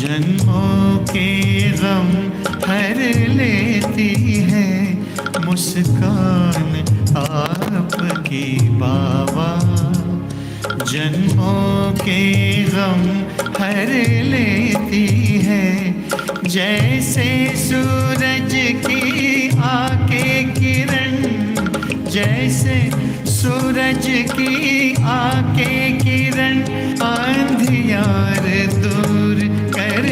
जन्मों के गम हर लेती है मुस्कान आपकी बाबा। जन्मों के गम हर लेती है, जैसे सूरज की आके किरण, जैसे सूरज की आके किरण अंधियार दूर कर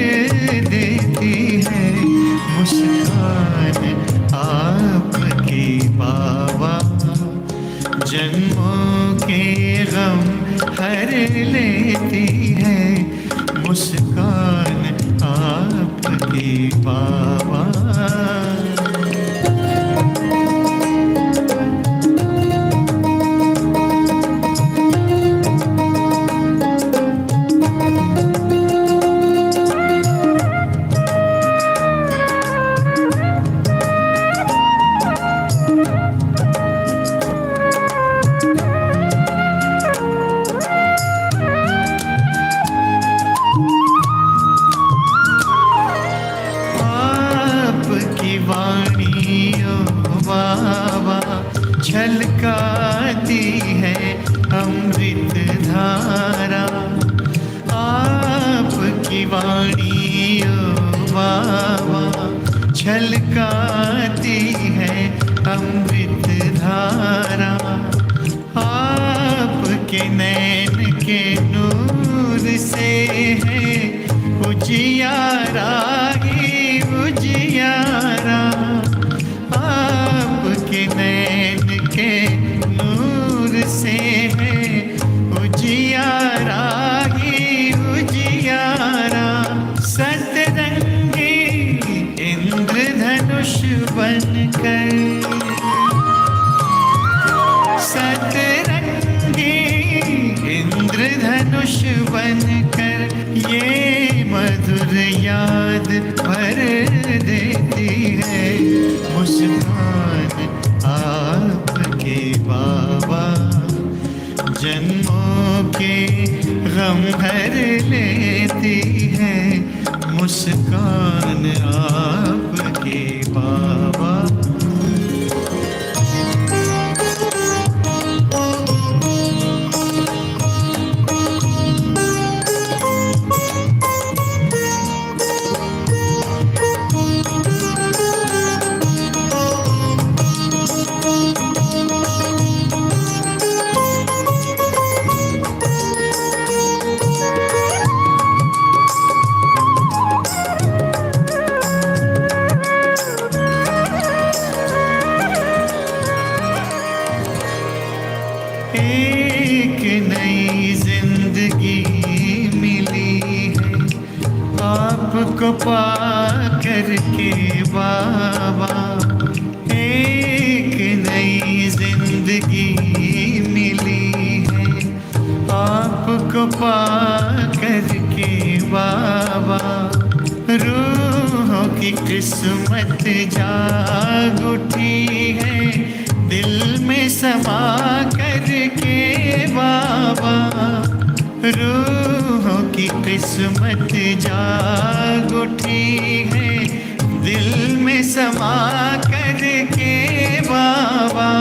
देती है मुस्कान आपकी बाबा। जन्मों के गम हर लेती है मुस्कान आपकी बाबा। छलकाती है अमृत धारा, आपकी वाणी ओ बाबा छलकाती है अमृत धारा। आपके नैन के नूर से है उजियारा ही उजियारा। आपके नैन के नूर से है उजियारा ही उजियारा। सतरंगी इंद्रधनुष बनकर, सतरंगी इंद्रधनुष बनकर ये मधुर याद भर देती है मुस्कान आपके बाबा। जन्मों के गम भर लेती है मुस्कान आपके बाबा। एक नई जिंदगी मिली है आपको पा करके बाबा। एक नई जिंदगी मिली है आपको पा करके बाबा। रूहों की किस्मत जाग उठी है दिल में समा करके बाबा। रूहों की किस्मत जाग उठी है दिल में समा करके बाबा।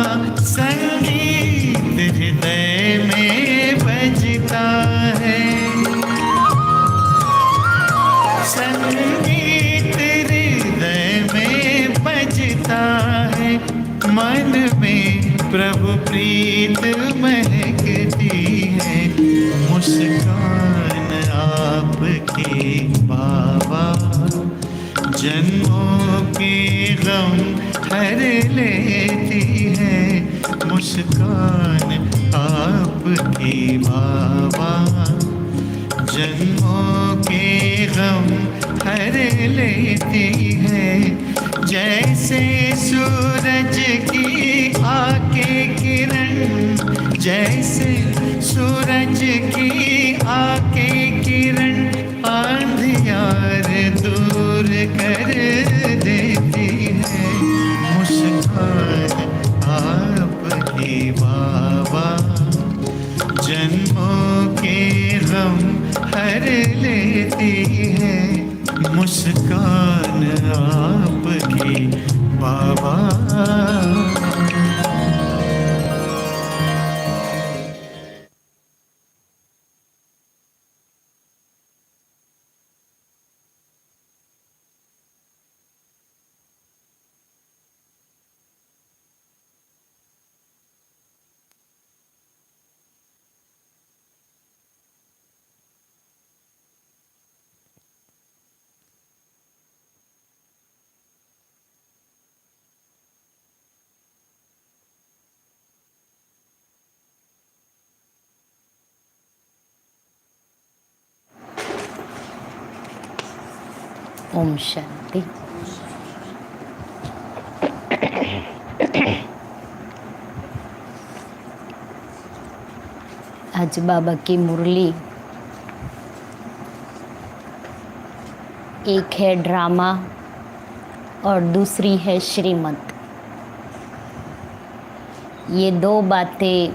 संगीत हृदय में बजता है, संगीत हृदय में बजता है। मन में प्रभु प्रीत महकती है मुस्कान आपके बाबा। जन्मों के गम हर लेती है मुस्कान आपके बाबा। जन्मों के गम हर लेती है, जैसे सूरज की आके किरण, जैसे सूरज की आके किरण अंधियार दूर कर देती है मुस्कान आपके बाबा। जन्मों के गम हर लेती है मुस्कान आपकी बाबा। ओम शांति। आज बाबा की मुरली, एक है ड्रामा और दूसरी है श्रीमत। ये दो बातें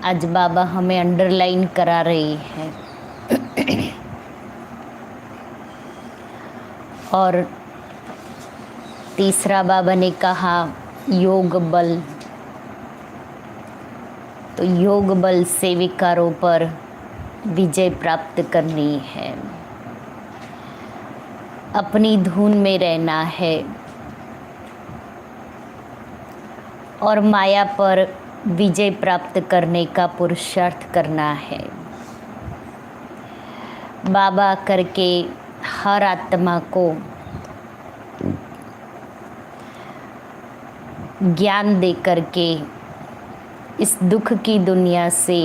आज बाबा हमें अंडरलाइन करा रही है। और तीसरा बाबा ने कहा योग बल। तो योग बल से विकारों पर विजय प्राप्त करनी है, अपनी धुन में रहना है और माया पर विजय प्राप्त करने का पुरुषार्थ करना है। बाबा करके हर आत्मा को ज्ञान दे करके इस दुख की दुनिया से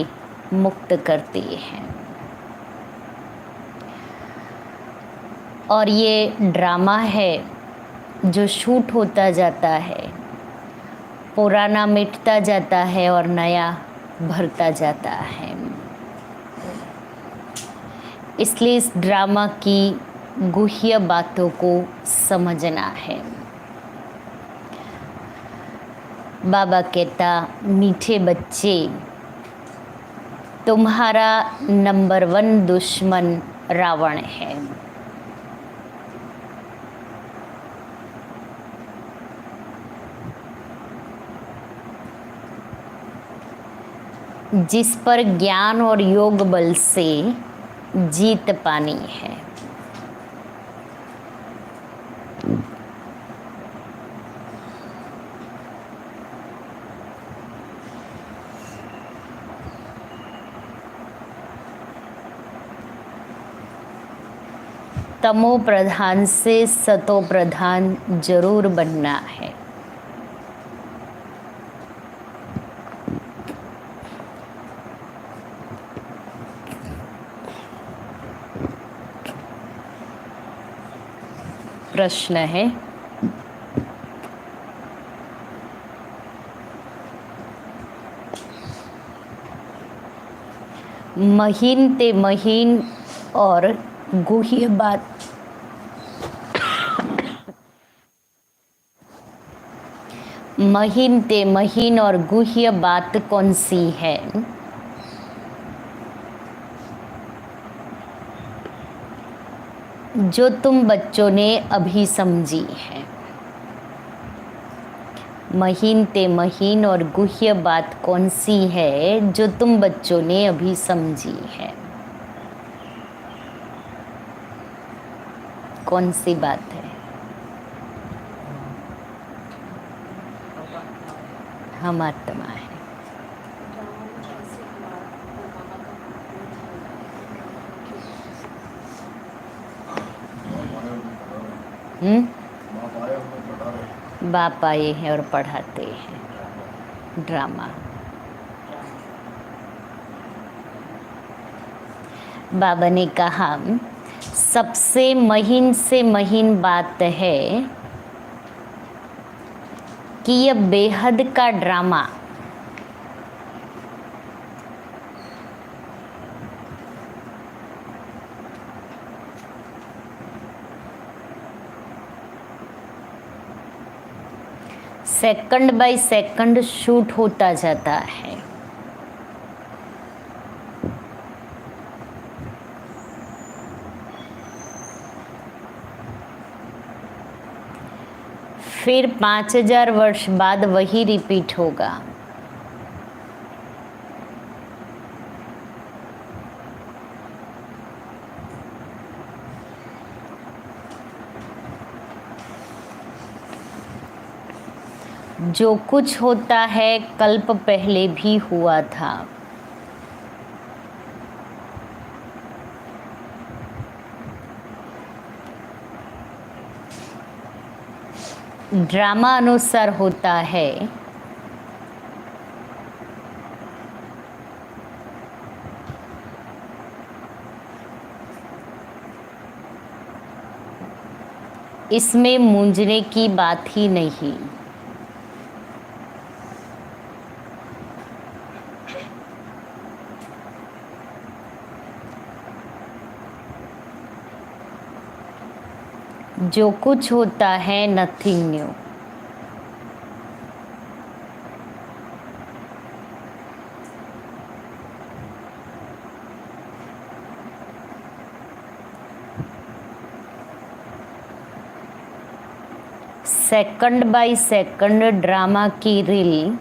मुक्त करते हैं। और ये ड्रामा है जो शूट होता जाता है, पुराना मिटता जाता है और नया भरता जाता है। इसलिए इस ड्रामा की गुह्य बातों को समझना है। बाबा कहता, मीठे बच्चे, तुम्हारा नंबर 1 दुश्मन रावण है। जिस पर ज्ञान और योग बल से जीत पानी है। तमो प्रधान से सतो प्रधान जरूर बनना है। प्रश्न है, महीन ते महीन और गुह्य बात, महीन ते महीन और गुह्य बात कौन सी है? जो तुम बच्चों ने अभी समझी है। महीन ते महीन और गुह्य बात कौन सी है जो तुम बच्चों ने अभी समझी है? कौन सी बात है? हम आत्मा है। बाप आए हैं और पढ़ाते हैं ड्रामा। बाबा ने कहा सबसे महीन से महीन बात है कि यह बेहद का drama second by second shoot होता जाता है। फिर 5000 वर्ष बाद वही रिपीट होगा। जो कुछ होता है कल्प पहले भी हुआ था। ड्रामा अनुसार होता है इसमें मूंझने की बात ही नहीं। जो कुछ होता है nothing new. Second by second drama की रील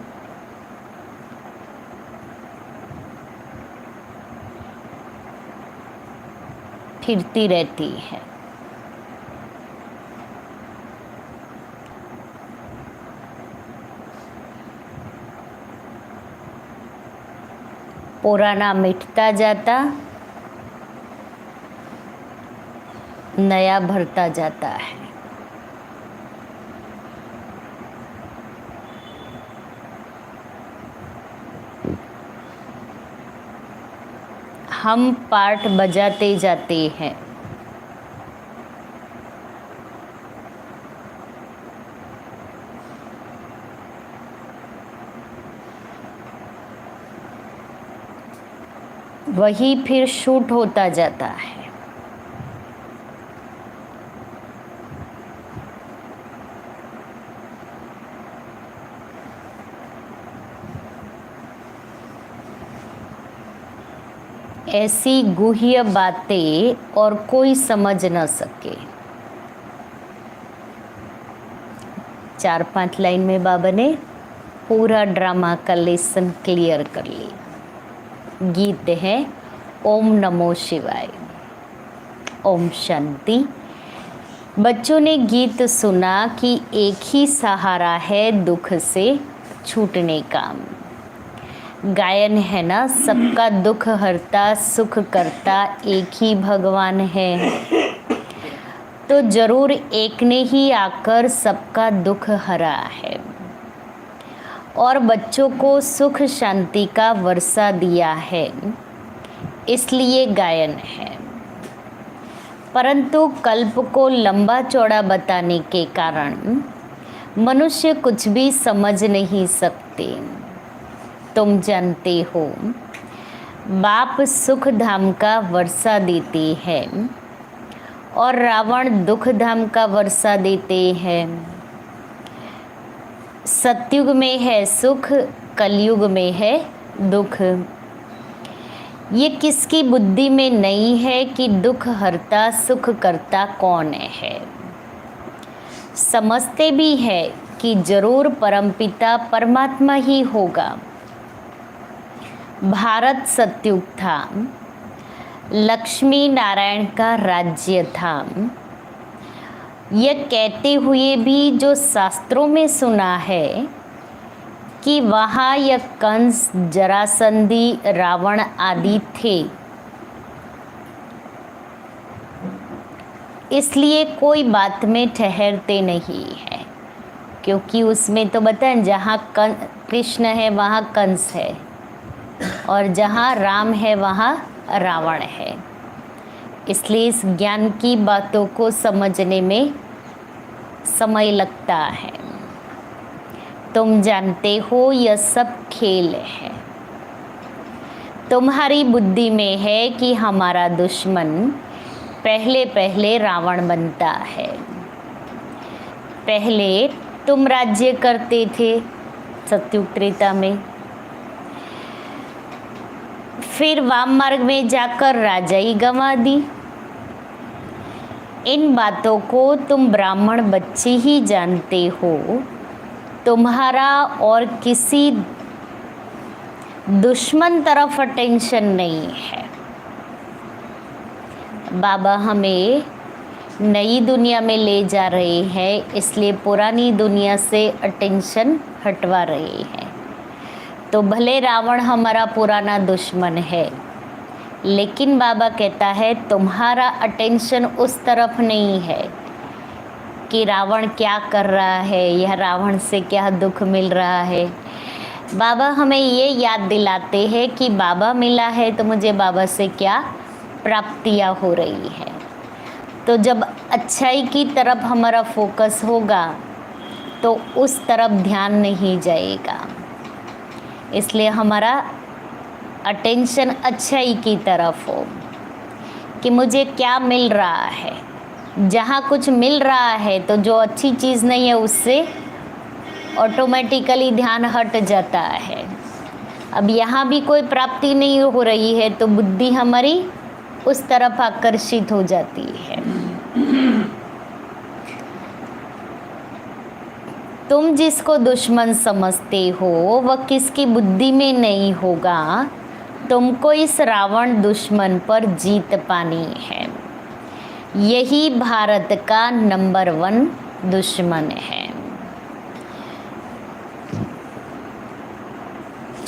फिरती रहती है। पुराना मिटता जाता, नया भरता जाता है। हम पार्ट बजाते जाते हैं। वही फिर शूट होता जाता है। ऐसी गुह्य बातें और कोई समझ न सके। 4-5 लाइन में बाबा ने पूरा ड्रामा का लेसन क्लियर कर लिया। गीत है ओम नमो शिवाय, ओम शांति। बच्चों ने गीत सुना कि एक ही सहारा है दुख से छूटने का। गायन है ना, सबका दुख हरता सुख करता एक ही भगवान है। तो जरूर एक ने ही आकर सबका दुख हरा है और बच्चों को सुख शांति का वर्षा दिया है, इसलिए गायन है। परंतु कल्प को लंबा चौड़ा बताने के कारण मनुष्य कुछ भी समझ नहीं सकते। तुम जानते हो बाप सुख धाम का वर्षा देते हैं और रावण दुख धाम का वर्षा देते हैं। सतयुग में है सुख, कलयुग में है दुख। ये किसकी बुद्धि में नहीं है कि दुख हरता सुख करता कौन है। समझते भी है कि जरूर परमपिता परमात्मा ही होगा। भारत सतयुग था, लक्ष्मी नारायण का राज्य था। यह कहते हुए भी जो शास्त्रों में सुना है कि वहाँ यह कंस, जरासंधी, रावण आदि थे, इसलिए कोई बात में ठहरते नहीं है। क्योंकि उसमें तो बताएं जहाँ कृष्ण है वहाँ कंस है और जहाँ राम है वहाँ रावण है। इसलिए इस ज्ञान की बातों को समझने में समय लगता है। तुम जानते हो यह सब खेल है। तुम्हारी बुद्धि में है कि हमारा दुश्मन पहले पहले रावण बनता है। पहले तुम राज्य करते थे सतयुग त्रेता में, फिर वाम मार्ग में जाकर राजाई गंवा दी। इन बातों को तुम ब्राह्मण बच्चे ही जानते हो, तुम्हारा और किसी दुश्मन तरफ अटेंशन नहीं है। बाबा हमें नई दुनिया में ले जा रहे हैं, इसलिए पुरानी दुनिया से अटेंशन हटवा रहे हैं। तो भले रावण हमारा पुराना दुश्मन है, लेकिन बाबा कहता है तुम्हारा अटेंशन उस तरफ नहीं है कि रावण क्या कर रहा है या रावण से क्या दुख मिल रहा है। बाबा हमें ये याद दिलाते हैं कि बाबा मिला है तो मुझे बाबा से क्या प्राप्तियाँ हो रही है। तो जब अच्छाई की तरफ हमारा फोकस होगा तो उस तरफ ध्यान नहीं जाएगा, इसलिए हमारा अटेंशन अच्छाई की तरफ हो कि मुझे क्या मिल रहा है। जहाँ कुछ मिल रहा है तो जो अच्छी चीज़ नहीं है उससे ऑटोमेटिकली ध्यान हट जाता है। अब यहाँ भी कोई प्राप्ति नहीं हो रही है तो बुद्धि हमारी उस तरफ आकर्षित हो जाती है। तुम जिसको दुश्मन समझते हो वह किसकी बुद्धि में नहीं होगा। तुमको इस रावण दुश्मन पर जीत पानी है। यही भारत का नंबर 1 दुश्मन है।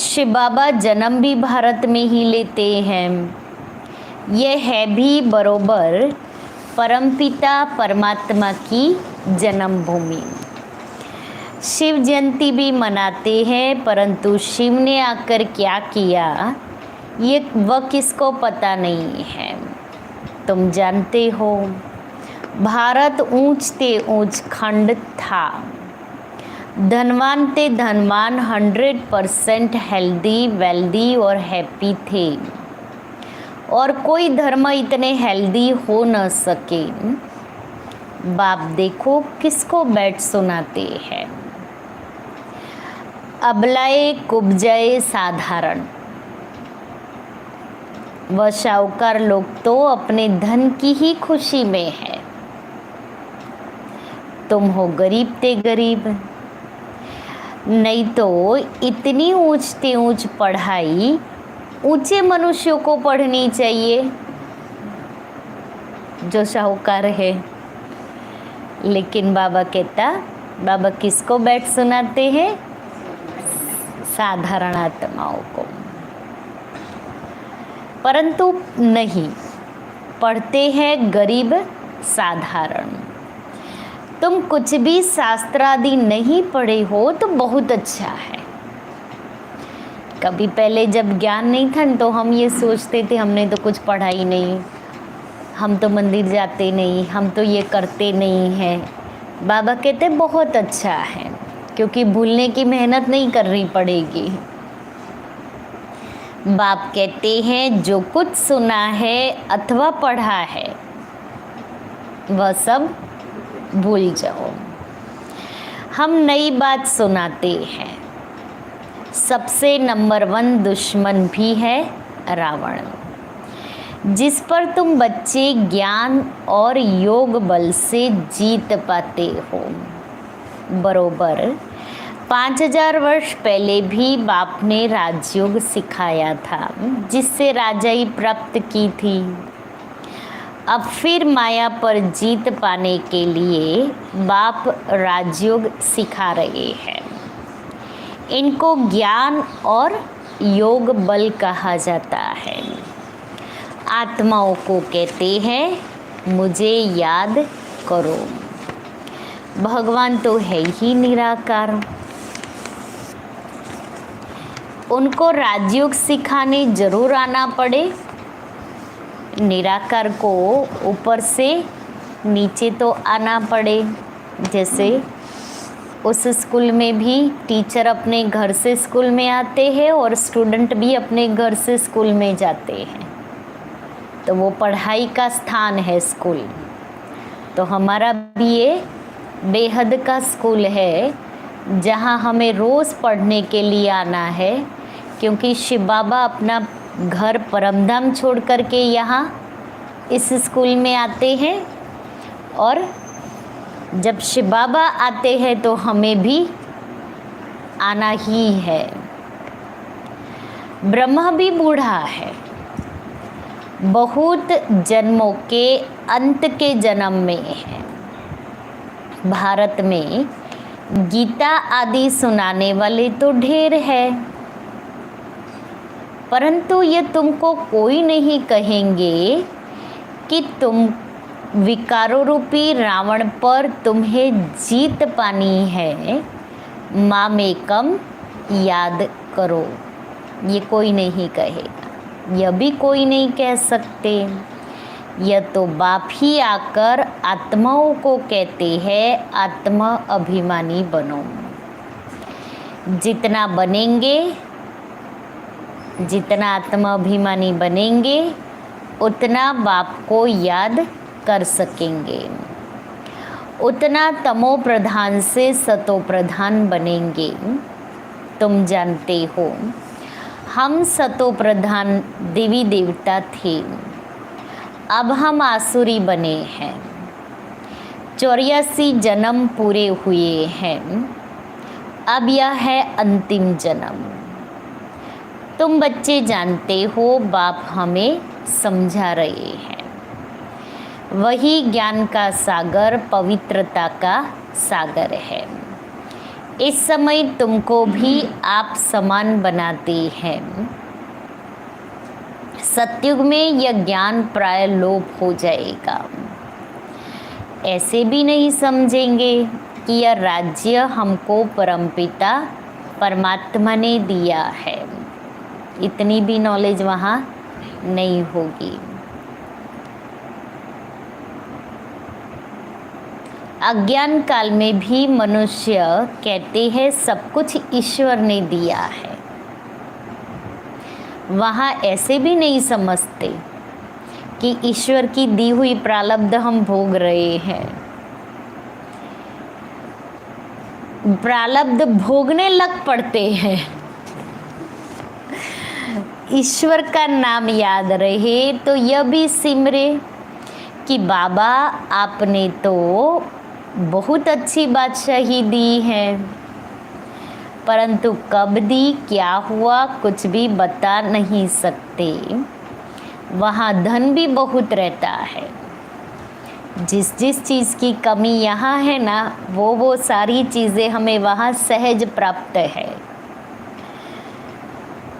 शिव बाबा जन्म भी भारत में ही लेते हैं। यह है भी बरोबर परमपिता परमात्मा की जन्मभूमि। शिव जयंती भी मनाते हैं, परंतु शिव ने आकर क्या किया ये वह किसको पता नहीं है। तुम जानते हो भारत ऊंचते ऊंच खंड था। धनवान ते धनवान 100% हेल्दी वेल्दी और हैप्पी थे, और कोई धर्म इतने हेल्दी हो न सके। बाप देखो किसको बैठ सुनाते हैं। अबलाए कुब्जाए साधारण। वह शाहूकार लोग तो अपने धन की ही खुशी में है। तुम हो गरीब ते गरीब। नहीं तो इतनी ऊंचते ऊंच पढ़ाई ऊंचे मनुष्यों को पढ़नी चाहिए जो शाहूकार है। लेकिन बाबा कहता, बाबा किसको बैठ सुनाते हैं? साधारण आत्माओं को। परंतु नहीं, पढ़ते हैं गरीब साधारण। तुम कुछ भी शास्त्र आदि नहीं पढ़े हो तो बहुत अच्छा है। कभी पहले जब ज्ञान नहीं था तो हम ये सोचते थे हमने तो कुछ पढ़ा ही नहीं, हम तो मंदिर जाते नहीं, हम तो ये करते नहीं हैं। बाबा कहते बहुत अच्छा है, क्योंकि भूलने की मेहनत नहीं करनी पड़ेगी। बाप कहते हैं जो कुछ सुना है अथवा पढ़ा है वह सब भूल जाओ। हम नई बात सुनाते हैं। सबसे नंबर 1 दुश्मन भी है रावण, जिस पर तुम बच्चे ज्ञान और योग बल से जीत पाते हो। बरोबर 5000 वर्ष पहले भी बाप ने राजयोग सिखाया था, जिससे राजाई प्राप्त की थी। अब फिर माया पर जीत पाने के लिए बाप राजयोग सिखा रहे हैं। इनको ज्ञान और योग बल कहा जाता है। आत्माओं को कहते हैं मुझे याद करो। भगवान तो है ही निराकार, उनको राजयोग सिखाने जरूर आना पड़े। निराकार को ऊपर से नीचे तो आना पड़े। जैसे उस स्कूल में भी टीचर अपने घर से स्कूल में आते हैं और स्टूडेंट भी अपने घर से स्कूल में जाते हैं, तो वो पढ़ाई का स्थान है स्कूल। तो हमारा भी ये बेहद का स्कूल है, जहाँ हमें रोज़ पढ़ने के लिए आना है, क्योंकि शिव बाबा अपना घर परमधाम छोड़ करके यहाँ इस स्कूल में आते हैं और जब शिव बाबा आते हैं तो हमें भी आना ही है। ब्रह्मा भी बूढ़ा है, बहुत जन्मों के अंत के जन्म में है। भारत में गीता आदि सुनाने वाले तो ढेर है, परंतु ये तुमको कोई नहीं कहेंगे कि तुम विकारों रूपी रावण पर तुम्हें जीत पानी है। मामेकम याद करो, ये कोई नहीं कहेगा, यह भी कोई नहीं कह सकते। यह तो बाप ही आकर आत्माओं को कहते हैं आत्मा अभिमानी बनो। जितना बनेंगे, जितना आत्मा अभिमानी बनेंगे उतना बाप को याद कर सकेंगे, उतना तमो प्रधान से सतो प्रधान बनेंगे। तुम जानते हो हम सतो प्रधान देवी देवता थे, अब हम आसुरी बने हैं। 84 जन्म पूरे हुए हैं, अब यह है अंतिम जन्म। तुम बच्चे जानते हो बाप हमें समझा रहे हैं, वही ज्ञान का सागर पवित्रता का सागर है। इस समय तुमको भी आप समान बनाते हैं। सतयुग में यह ज्ञान प्राय लोप हो जाएगा। ऐसे भी नहीं समझेंगे कि यह राज्य हमको परमपिता परमात्मा ने दिया है, इतनी भी नॉलेज वहाँ नहीं होगी। अज्ञान काल में भी मनुष्य कहते हैं सब कुछ ईश्वर ने दिया है, वहाँ ऐसे भी नहीं समझते कि ईश्वर की दी हुई प्रारब्ध हम भोग रहे हैं। प्रारब्ध भोगने लग पड़ते हैं। ईश्वर का नाम याद रहे तो यह भी सिमरे कि बाबा आपने तो बहुत अच्छी बादशाही दी है, परंतु कब दी, क्या हुआ, कुछ भी बता नहीं सकते। वहाँ धन भी बहुत रहता है। जिस जिस चीज़ की कमी यहाँ है ना, वो सारी चीज़ें हमें वहाँ सहज प्राप्त है।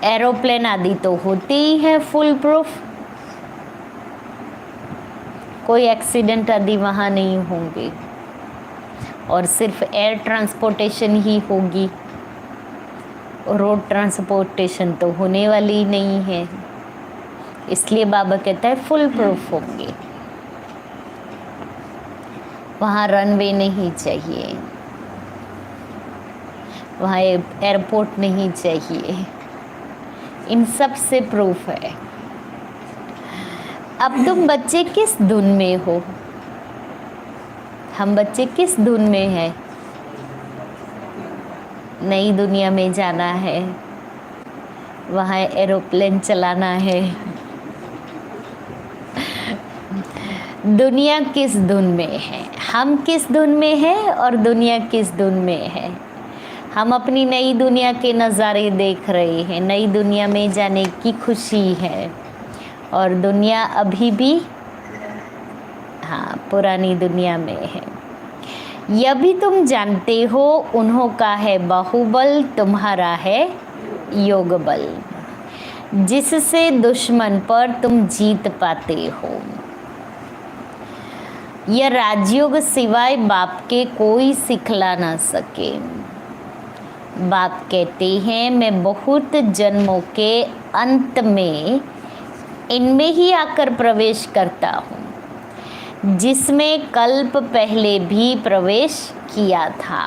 एरोप्लेन आदि तो होते ही है फुल प्रूफ, कोई एक्सीडेंट आदि वहाँ नहीं होंगे, और सिर्फ एयर ट्रांसपोर्टेशन ही होगी, रोड ट्रांसपोर्टेशन तो होने वाली ही नहीं है। इसलिए बाबा कहता है फुल प्रूफ होंगे। वहाँ रनवे नहीं चाहिए, वहाँ एयरपोर्ट नहीं चाहिए, इन सब से प्रूफ है। अब तुम बच्चे किस धुन में हो? हम बच्चे किस धुन में हैं? नई दुनिया में जाना है, वहाँ एरोप्लेन चलाना है। दुनिया किस धुन में है, हम किस धुन में हैं और दुनिया किस धुन में है। हम अपनी नई दुनिया के नज़ारे देख रहे हैं, नई दुनिया में जाने की खुशी है, और दुनिया अभी भी पुरानी दुनिया में है। यह भी तुम जानते हो उन्हों का है बाहुबल, तुम्हारा है योग बल, जिससे दुश्मन पर तुम जीत पाते हो। यह राजयोग सिवाय बाप के कोई सिखला ना सके। बाप कहते हैं मैं बहुत जन्मों के अंत में इनमें ही आकर प्रवेश करता हूँ, जिसमें कल्प पहले भी प्रवेश किया था।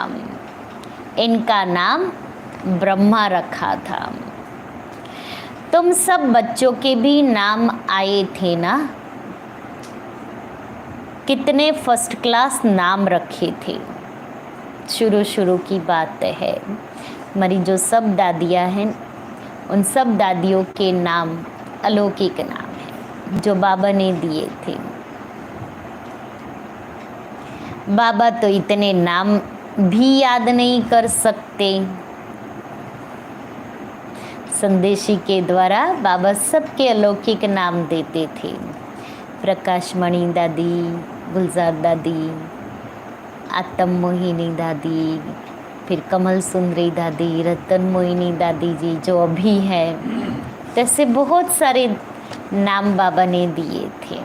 इनका नाम ब्रह्मा रखा था। तुम सब बच्चों के भी नाम आए थे ना, कितने फर्स्ट क्लास नाम रखे थे। शुरू की बात है, हमारी जो सब दादियाँ हैं उन सब दादियों के नाम अलौकिक नाम हैं जो बाबा ने दिए थे। बाबा तो इतने नाम भी याद नहीं कर सकते। संदेशी के द्वारा बाबा सबके अलौकिक नाम देते थे। प्रकाशमणि दादी, गुलजार दादी, आत्म मोहिनी दादी, फिर कमल सुंदरी दादी, रतन मोहिनी दादी जी जो अभी है, ऐसे बहुत सारे नाम बाबा ने दिए थे।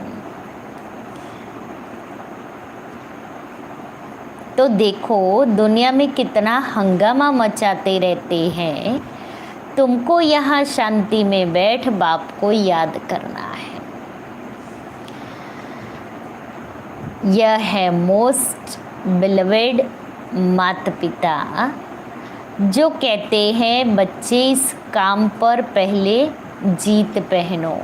तो देखो दुनिया में कितना हंगामा मचाते रहते हैं। तुमको यहाँ शांति में बैठ बाप को याद करना है। यह है मोस्ट बिलवेड माता पिता जो कहते हैं बच्चे इस काम पर पहले जीत पहनो।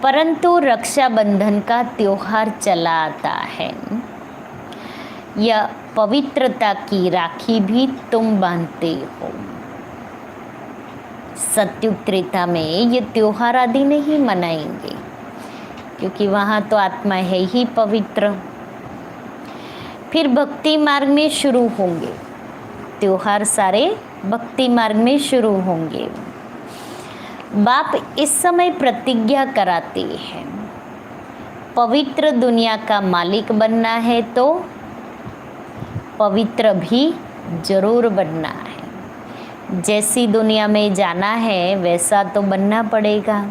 परंतु रक्षाबंधन का त्योहार चला आता है। यह पवित्रता की राखी भी तुम बांधते हो। सत्युग त्रेता में ये त्योहार आदि नहीं मनाएंगे क्योंकि वहाँ तो आत्मा है ही पवित्र। फिर भक्ति मार्ग में शुरू होंगे त्योहार, सारे भक्ति मार्ग में शुरू होंगे। बाप इस समय प्रतिज्ञा कराते हैं पवित्र दुनिया का मालिक बनना है तो पवित्र भी जरूर बनना है। जैसी दुनिया में जाना है वैसा तो बनना पड़ेगा।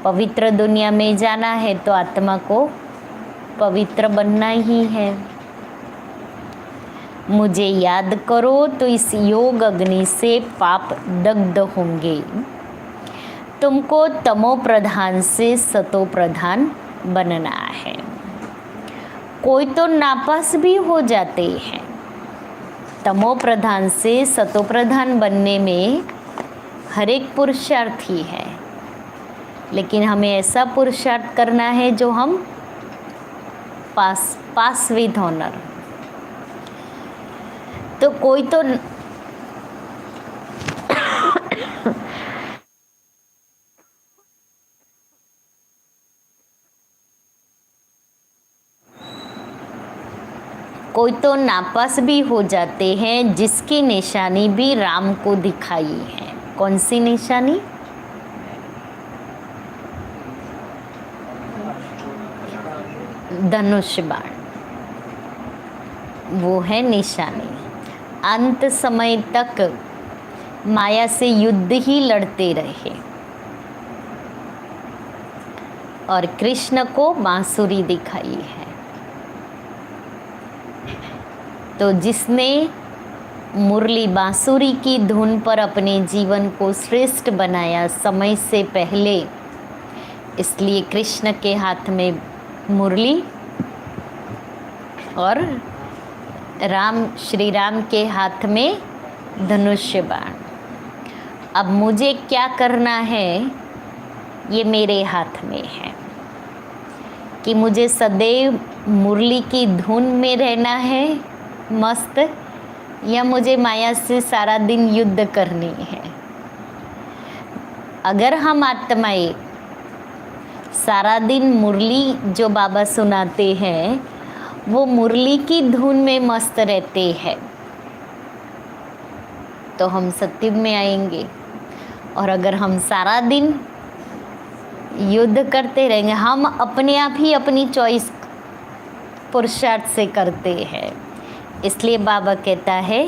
पवित्र दुनिया में जाना है तो आत्मा को पवित्र बनना ही है। मुझे याद करो तो इस योग अग्नि से पाप दग्ध होंगे। तुमको तमो प्रधान से सतो प्रधान बनना है। कोई तो नापास भी हो जाते हैं। तमो प्रधान से सतो प्रधान बनने में हर एक पुरुषार्थी है, लेकिन हमें ऐसा पुरुषार्थ करना है जो हम पास विद ऑनर। तो कोई तो कोई तो नापास भी हो जाते हैं जिसकी निशानी भी राम को दिखाई है। कौन सी निशानी? धनुष बाण, वो है निशानी। अंत समय तक माया से युद्ध ही लड़ते रहे और कृष्ण को बांसुरी दिखाई है। तो जिसने मुरली बांसुरी की धुन पर अपने जीवन को श्रेष्ठ बनाया समय से पहले, इसलिए कृष्ण के हाथ में मुरली और श्री राम के हाथ में धनुष्य बाण। अब मुझे क्या करना है ये मेरे हाथ में है कि मुझे सदैव मुरली की धुन में रहना है मस्त, या मुझे माया से सारा दिन युद्ध करनी है। अगर हम आत्माएं सारा दिन मुरली जो बाबा सुनाते हैं वो मुरली की धुन में मस्त रहते हैं तो हम सत्युग में आएंगे। और अगर हम सारा दिन युद्ध करते रहेंगे, हम अपने आप ही अपनी चॉइस पुरुषार्थ से करते हैं। इसलिए बाबा कहता है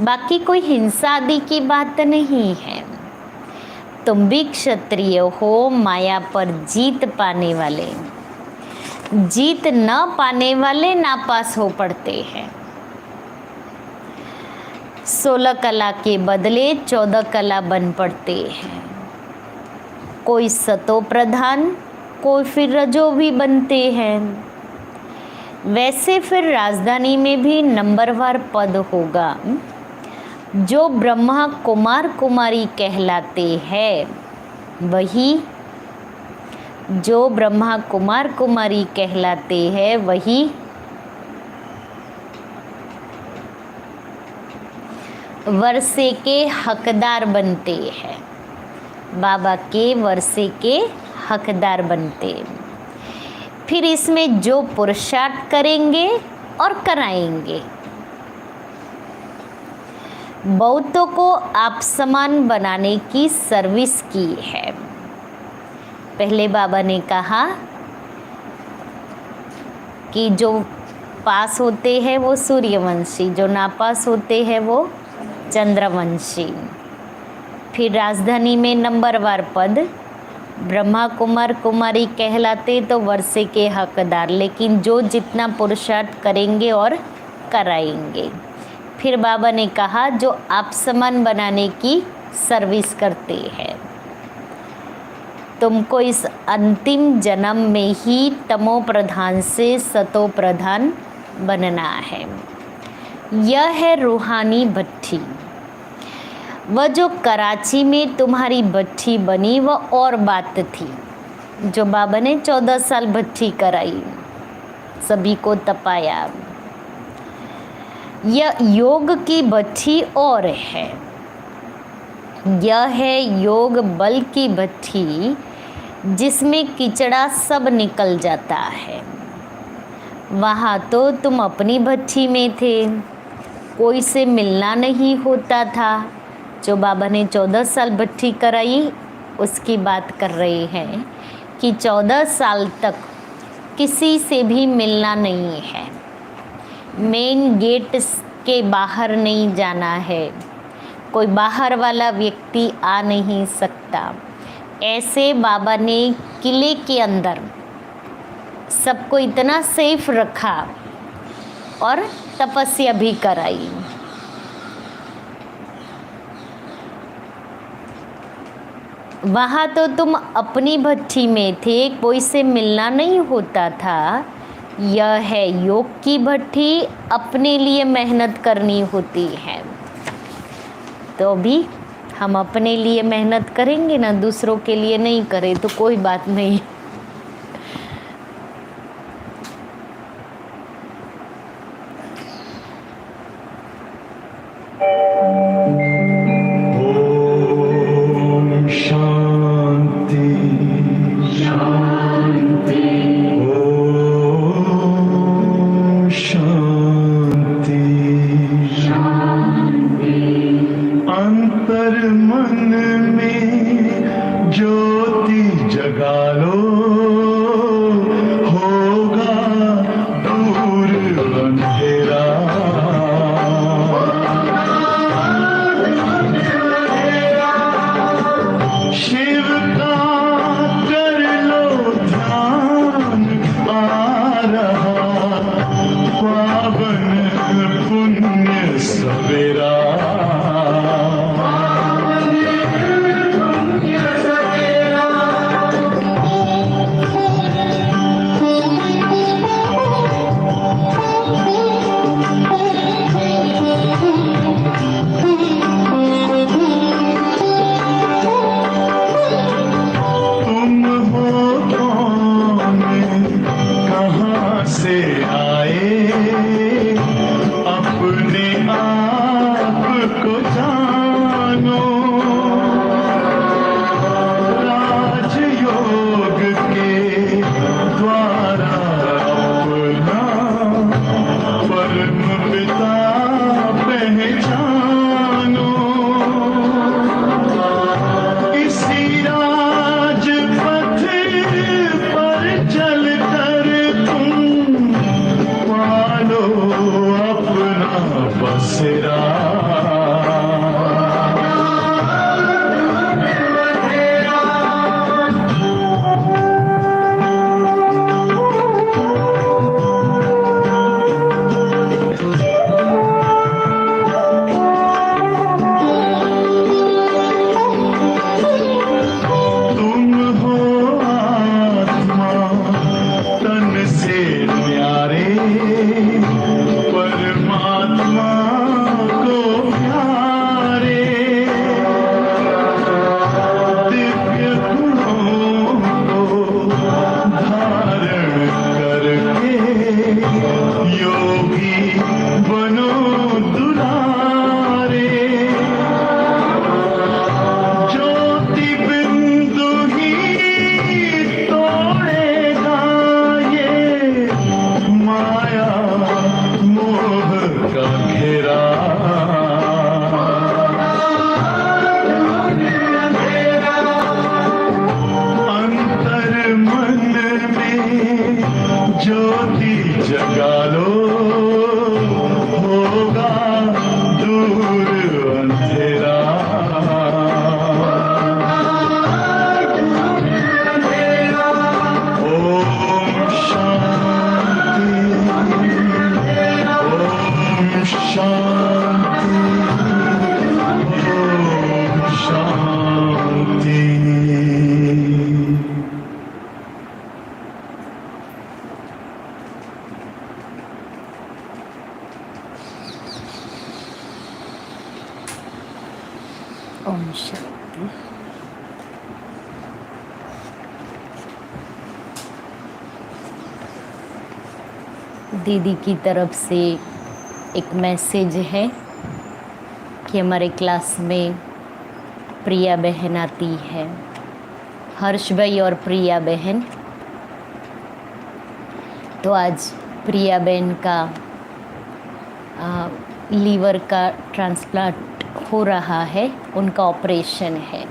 बाकी कोई हिंसा आदि की बात नहीं है। तुम भी क्षत्रिय हो, माया पर जीत पाने वाले। जीत न पाने वाले नापास हो पड़ते हैं। 16 कला के बदले 14 कला बन पड़ते हैं। कोई सतो प्रधान, कोई फिर रजो भी बनते हैं। वैसे फिर राजधानी में भी नंबरवार पद होगा। जो ब्रह्मा कुमार कुमारी कहलाते हैं वही, जो ब्रह्मा कुमार कुमारी कहलाते हैं वही वर्षे के हकदार बनते हैं। बाबा के वर्षे के हकदार बनते। फिर इसमें जो पुरुषार्थ करेंगे और कराएंगे। बहुतों को आप समान बनाने की सर्विस की है। पहले बाबा ने कहा कि जो पास होते हैं वो सूर्यवंशी, जो नापास होते हैं वो चंद्रवंशी। फिर राजधानी में नंबरवार पद, ब्रह्मा कुमार कुमारी कहलाते तो वर्षे के हकदार, लेकिन जो जितना पुरुषार्थ करेंगे और कराएंगे। फिर बाबा ने कहा जो आप समान बनाने की सर्विस करते हैं। तुमको इस अंतिम जन्म में ही तमो प्रधान से सतो प्रधान बनना है। यह है रूहानी भट्ठी। वह जो कराची में तुम्हारी भट्ठी बनी वह और बात थी। जो बाबा ने 14 साल भट्ठी कराई, सभी को तपाया। यह योग की भट्ठी और है। यह है योग बल की भट्ठी, जिसमें कीचड़ा सब निकल जाता है। वहाँ तो तुम अपनी भट्ठी में थे, कोई से मिलना नहीं होता था। जो बाबा ने 14 साल भट्ठी कराई उसकी बात कर रहे हैं कि 14 साल तक किसी से भी मिलना नहीं है। मेन गेट के बाहर नहीं जाना है, कोई बाहर वाला व्यक्ति आ नहीं सकता। ऐसे बाबा ने किले के अंदर सबको इतना सेफ रखा और तपस्या भी कराई। वहाँ तो तुम अपनी भट्ठी में थे, कोई से मिलना नहीं होता था। यह है योग की भट्ठी, अपने लिए मेहनत करनी होती है। तो भी हम अपने लिए मेहनत करेंगे ना, दूसरों के लिए नहीं करें तो कोई बात नहीं। अंतर मन में ज्योति जगा लो। शक्ति। दीदी की तरफ से एक मैसेज है कि हमारे क्लास में प्रिया बहन आती है, हर्ष भाई और प्रिया बहन। तो आज प्रिया बहन का लीवर का ट्रांसप्लांट हो रहा है, उनका ऑपरेशन है।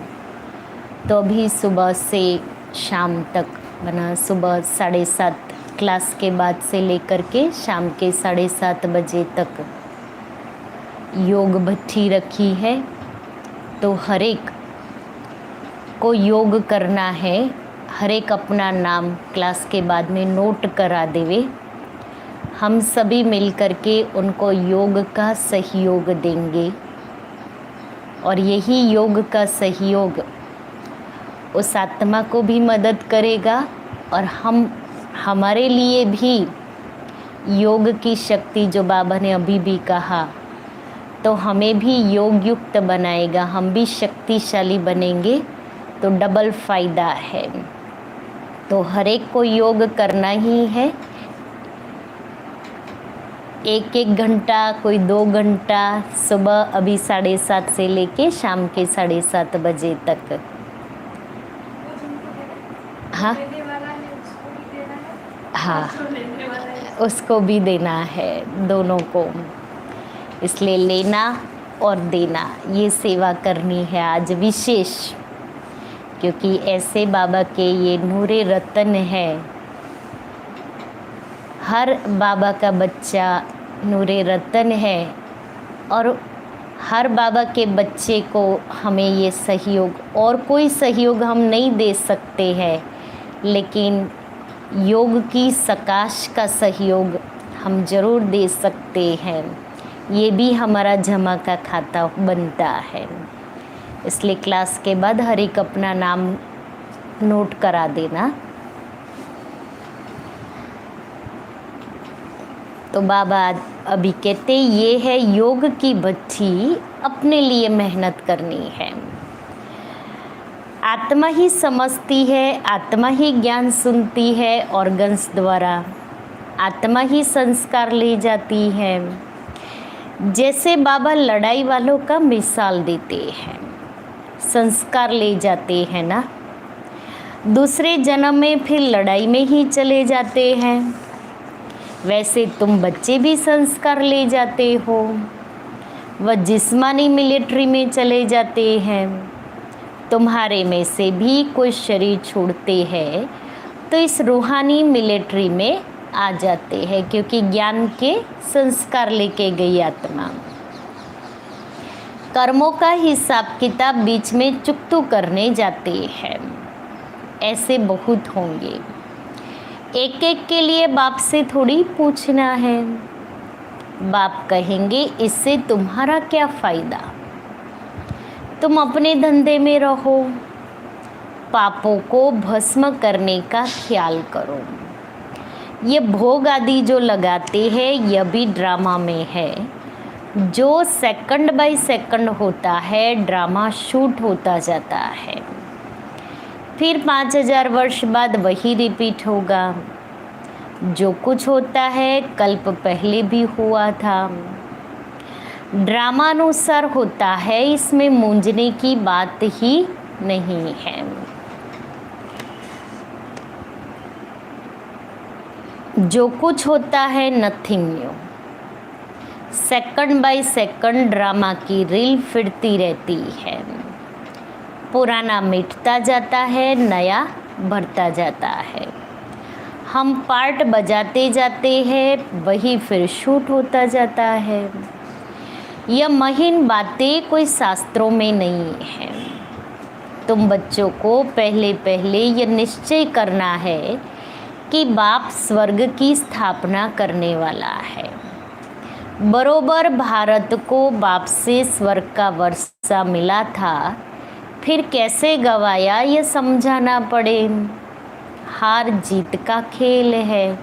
तो अभी सुबह से शाम तक बना, सुबह 7:30 क्लास के बाद से लेकर के शाम के 7:30 बजे तक योग भट्ठी रखी है। तो हर एक को योग करना है, हर एक अपना नाम क्लास के बाद में नोट करा देवे। हम सभी मिल कर के उनको योग का सहयोग देंगे और यही योग का सहयोग उस आत्मा को भी मदद करेगा और हमारे लिए भी योग की शक्ति, जो बाबा ने अभी भी कहा, तो हमें भी योग युक्त बनाएगा, हम भी शक्तिशाली बनेंगे। तो डबल फायदा है। तो हर एक को योग करना ही है, 1-1 घंटा, कोई 2 घंटा, सुबह अभी 7:30 से लेके शाम के 7:30 बजे तक। हाँ हाँ, उसको भी देना है, दोनों को। इसलिए लेना और देना, ये सेवा करनी है आज विशेष, क्योंकि ऐसे बाबा के ये नूरे रतन है। हर बाबा का बच्चा नूरे रतन है और हर बाबा के बच्चे को हमें ये सहयोग, और कोई सहयोग हम नहीं दे सकते हैं, लेकिन योग की सकाश का सहयोग हम ज़रूर दे सकते हैं। ये भी हमारा जमा का खाता बनता है। इसलिए क्लास के बाद हर एक अपना नाम नोट करा देना। तो बाबा अभी कहते ये है योग की भट्ठी, अपने लिए मेहनत करनी है। आत्मा ही समझती है, आत्मा ही ज्ञान सुनती है, ऑर्गन्स द्वारा आत्मा ही संस्कार ले जाती है। जैसे बाबा लड़ाई वालों का मिसाल देते हैं, संस्कार ले जाते हैं ना, दूसरे जन्म में फिर लड़ाई में ही चले जाते हैं। वैसे तुम बच्चे भी संस्कार ले जाते हो, वह जिस्मानी मिलिट्री में चले जाते हैं। तुम्हारे में से भी कोई शरीर छोड़ते हैं तो इस रूहानी मिलिट्री में आ जाते हैं, क्योंकि ज्ञान के संस्कार लेके गई आत्मा। कर्मों का हिसाब किताब बीच में चुकतू करने जाते हैं। ऐसे बहुत होंगे, एक एक के लिए बाप से थोड़ी पूछना है। बाप कहेंगे इससे तुम्हारा क्या फ़ायदा, तुम अपने धंधे में रहो, पापों को भस्म करने का ख्याल करो। ये भोग आदि जो लगाते हैं यह भी ड्रामा में है, जो सेकंड बाय सेकंड होता है, ड्रामा शूट होता जाता है। फिर 5000 वर्ष बाद वही रिपीट होगा। जो कुछ होता है कल्प पहले भी हुआ था, ड्रामानुसार होता है, इसमें मूंझने की बात ही नहीं है। जो कुछ होता है nothing new, second by second drama की रील फिरती रहती है। पुराना मिटता जाता है, नया बढ़ता जाता है। हम पार्ट बजाते जाते हैं, वही फिर शूट होता जाता है। यह महीन बातें कोई शास्त्रों में नहीं है। तुम बच्चों को पहले पहले यह निश्चय करना है कि बाप स्वर्ग की स्थापना करने वाला है। बरोबर भारत को बाप से स्वर्ग का वर्षा मिला था, फिर कैसे गवाया यह समझाना पड़े। हार जीत का खेल है,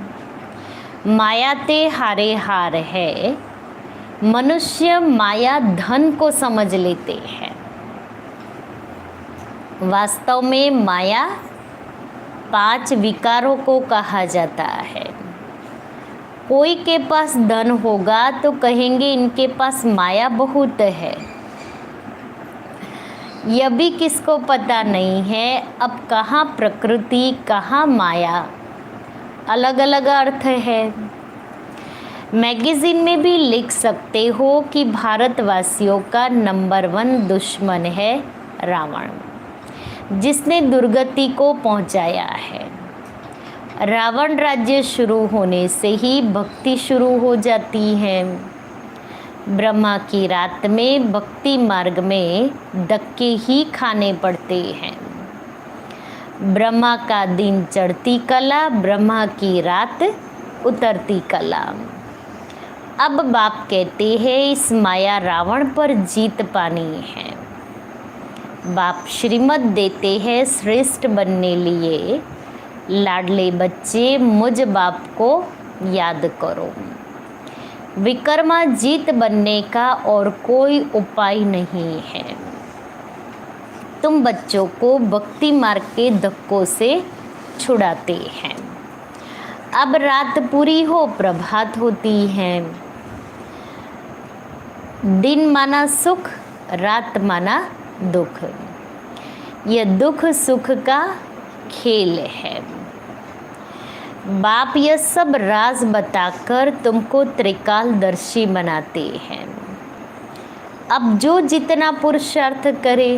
माया ते हारे हार है। मनुष्य माया धन को समझ लेते हैं, वास्तव में माया 5 विकारों को कहा जाता है। कोई के पास धन होगा तो कहेंगे इनके पास माया बहुत है। यह भी किसको पता नहीं है अब कहाँ प्रकृति कहाँ माया, अलग अलग अर्थ है। मैगज़ीन में भी लिख सकते हो कि भारतवासियों का नंबर 1 दुश्मन है रावण, जिसने दुर्गति को पहुंचाया है। रावण राज्य शुरू होने से ही भक्ति शुरू हो जाती है। ब्रह्मा की रात में भक्ति मार्ग में धक्के ही खाने पड़ते हैं। ब्रह्मा का दिन चढ़ती कला, ब्रह्मा की रात उतरती कला। अब बाप कहते हैं इस माया रावण पर जीत पानी है। बाप श्रीमत देते हैं श्रेष्ठ बनने लिए, लाडले बच्चे मुझ बाप को याद करो। विकर्मा जीत बनने का और कोई उपाय नहीं है। तुम बच्चों को भक्ति मार्ग के धक्कों से छुड़ाते हैं। अब रात पूरी हो प्रभात होती है। दिन माना सुख, रात माना दुख। यह दुख सुख का खेल है। बाप यह सब राज बताकर तुमको त्रिकालदर्शी बनाते हैं। अब जो जितना पुरुषार्थ करे,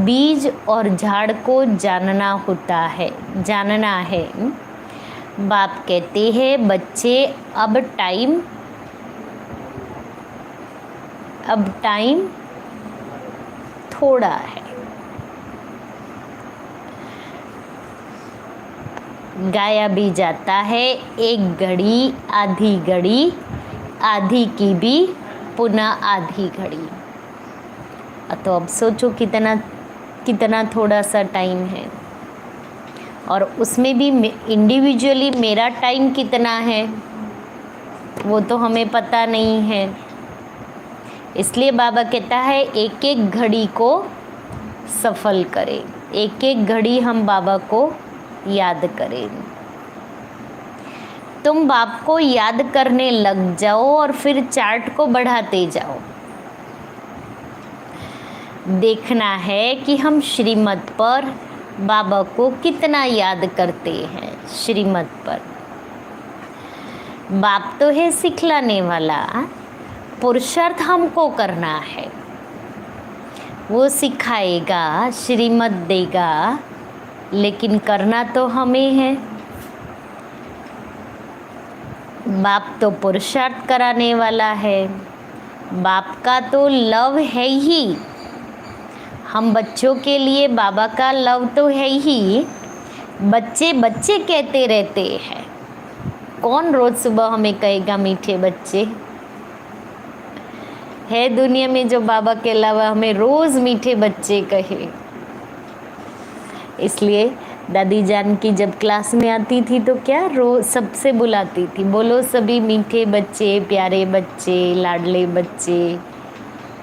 बीज और झाड़ को जानना होता है, जानना है। बाप कहते हैं बच्चे अब टाइम थोड़ा है। गाया भी जाता है एक घड़ी आधी घड़ी, आधी की भी पुनः आधी घड़ी। तो अब सोचो कितना थोड़ा सा टाइम है, और उसमें भी इंडिविजुअली मेरा टाइम कितना है वो तो हमें पता नहीं है। इसलिए बाबा कहता है एक एक घड़ी को सफल करें, एक एक घड़ी हम बाबा को याद करें। तुम बाप को याद करने लग जाओ और फिर चार्ट को बढ़ाते जाओ। देखना है कि हम श्रीमत पर बाबा को कितना याद करते हैं। श्रीमत पर बाप तो है सिखलाने वाला, पुरुषार्थ हमको करना है। वो सिखाएगा, श्रीमत देगा, लेकिन करना तो हमें है। बाप तो पुरुषार्थ कराने वाला है। बाप का तो लव है ही, हम बच्चों के लिए बाबा का लव तो है ही। बच्चे बच्चे कहते रहते हैं। कौन रोज सुबह हमें कहेगा मीठे बच्चे? है दुनिया में जो बाबा के अलावा हमें रोज मीठे बच्चे कहे। इसलिए दादी जान की जब क्लास में आती थी तो क्या रोज सबसे बुलाती थी, बोलो सभी मीठे बच्चे, प्यारे बच्चे, लाडले बच्चे,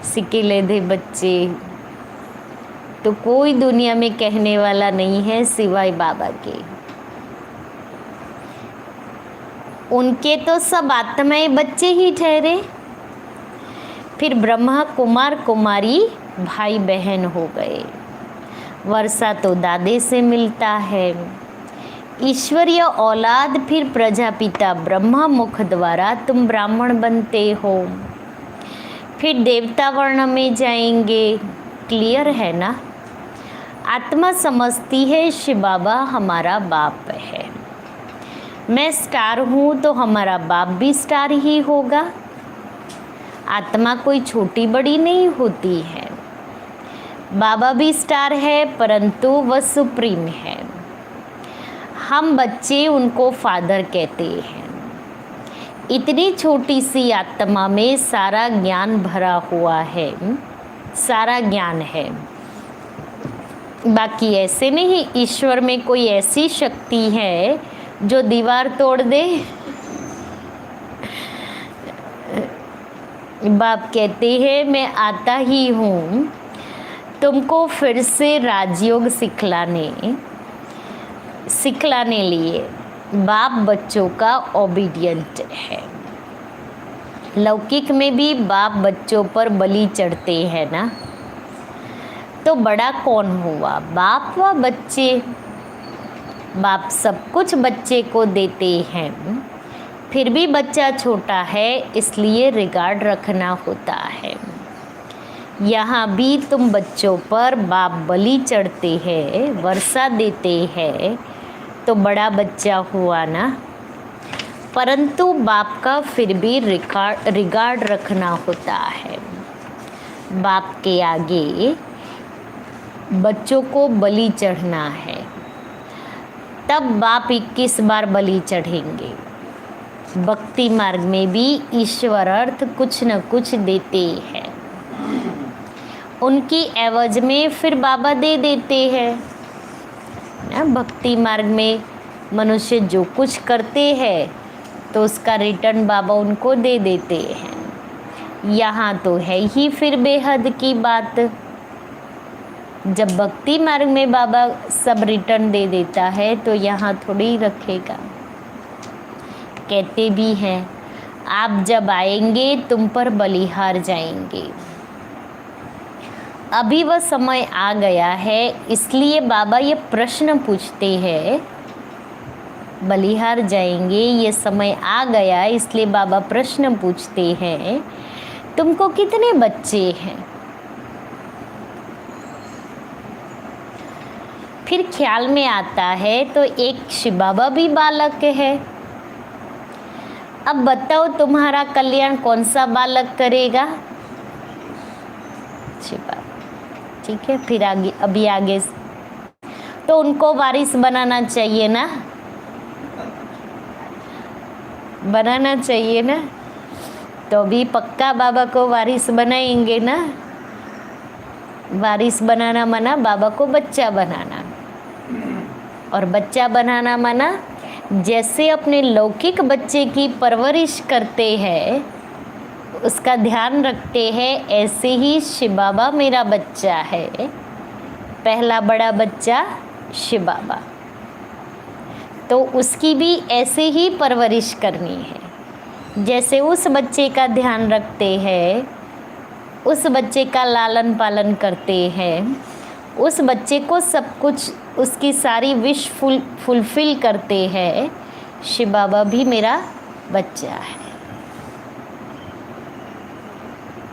सिकेलेधे बच्चे। तो कोई दुनिया में कहने वाला नहीं है सिवाय बाबा के। उनके तो सब आत्माएं बच्चे ही ठहरे। फिर ब्रह्मा कुमार कुमारी भाई बहन हो गए। वर्षा तो दादे से मिलता है। ईश्वरीय औलाद फिर प्रजापिता ब्रह्मा मुख द्वारा तुम ब्राह्मण बनते हो। फिर देवता वर्ण में जाएंगे। क्लियर है ना? आत्मा समझती है शिव बाबा हमारा बाप है। मैं स्टार हूँ तो हमारा बाप भी स्टार ही होगा। आत्मा कोई छोटी बड़ी नहीं होती है। बाबा भी स्टार है परंतु वह सुप्रीम है। हम बच्चे उनको फादर कहते हैं। इतनी छोटी सी आत्मा में सारा ज्ञान भरा हुआ है, सारा ज्ञान है। बाकी ऐसे नहीं ईश्वर में कोई ऐसी शक्ति है जो दीवार तोड़ दे। बाप कहते हैं मैं आता ही हूँ तुमको फिर से राजयोग सिखलाने लिए बाप बच्चों का ओबीडियंट है। लौकिक में भी बाप बच्चों पर बलि चढ़ते हैं ना, तो बड़ा कौन हुआ, बाप व बच्चे। बाप सब कुछ बच्चे को देते हैं, फिर भी बच्चा छोटा है इसलिए रिगार्ड रखना होता है। यहाँ भी तुम बच्चों पर बाप बलि चढ़ते हैं, वर्षा देते हैं, तो बड़ा बच्चा हुआ ना, परंतु बाप का फिर भी रिगार्ड रखना होता है। बाप के आगे बच्चों को बलि चढ़ना है, तब बाप 21 बार बलि चढ़ेंगे। भक्ति मार्ग में भी ईश्वर अर्थ कुछ न कुछ देते हैं, उनकी एवज में फिर बाबा दे देते हैं ना। भक्ति मार्ग में मनुष्य जो कुछ करते हैं तो उसका रिटर्न बाबा उनको दे देते हैं। यहाँ तो है ही फिर बेहद की बात। जब भक्ति मार्ग में बाबा सब रिटर्न दे देता है तो यहाँ थोड़ी रखेगा। कहते भी हैं आप जब आएंगे तुम पर बलिहार जाएंगे। अभी वह समय आ गया है, इसलिए बाबा ये प्रश्न पूछते हैं, बलिहार जाएंगे, ये समय आ गया, इसलिए बाबा प्रश्न पूछते हैं तुमको कितने बच्चे हैं। फिर ख्याल में आता है तो एक शिव बाबा भी बालक है। अब बताओ तुम्हारा कल्याण कौन सा बालक करेगा, शिव बाबा। ठीक है, फिर आगे अभी आगे तो उनको वारिस बनाना चाहिए ना, बनाना चाहिए ना, तो भी पक्का बाबा को वारिस बनाएंगे ना। वारिस बनाना माना बाबा को बच्चा बनाना, और बच्चा बनाना माना जैसे अपने लौकिक बच्चे की परवरिश करते हैं, उसका ध्यान रखते हैं, ऐसे ही शिव बाबा मेरा बच्चा है, पहला बड़ा बच्चा शिव बाबा, तो उसकी भी ऐसे ही परवरिश करनी है। जैसे उस बच्चे का ध्यान रखते हैं, उस बच्चे का लालन पालन करते हैं, उस बच्चे को सब कुछ उसकी सारी विश फुलफिल करते हैं, शिव बाबा भी मेरा बच्चा है,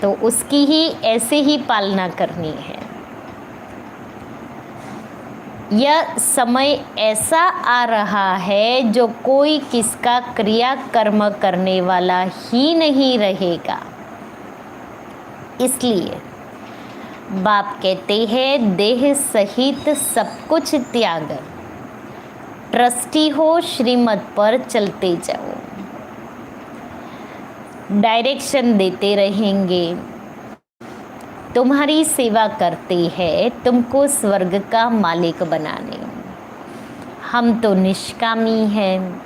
तो उसकी ही ऐसे ही पालना करनी है। यह समय ऐसा आ रहा है जो कोई किसका क्रिया कर्म करने वाला ही नहीं रहेगा। इसलिए बाप कहते हैं देह सहित सब कुछ त्याग, ट्रस्टी हो श्रीमत पर चलते जाओ। डायरेक्शन देते रहेंगे, तुम्हारी सेवा करते हैं तुमको स्वर्ग का मालिक बनाने। हम तो निष्कामी हैं,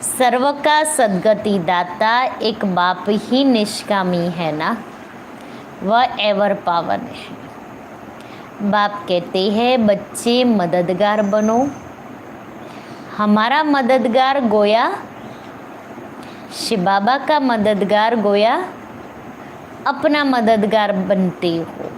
सर्व का सद्गति दाता एक बाप ही निष्कामी है ना, वह एवर पावन है। बाप कहते हैं बच्चे मददगार बनो। हमारा मददगार गोया शिव बाबा का मददगार गोया अपना मददगार बनते हो।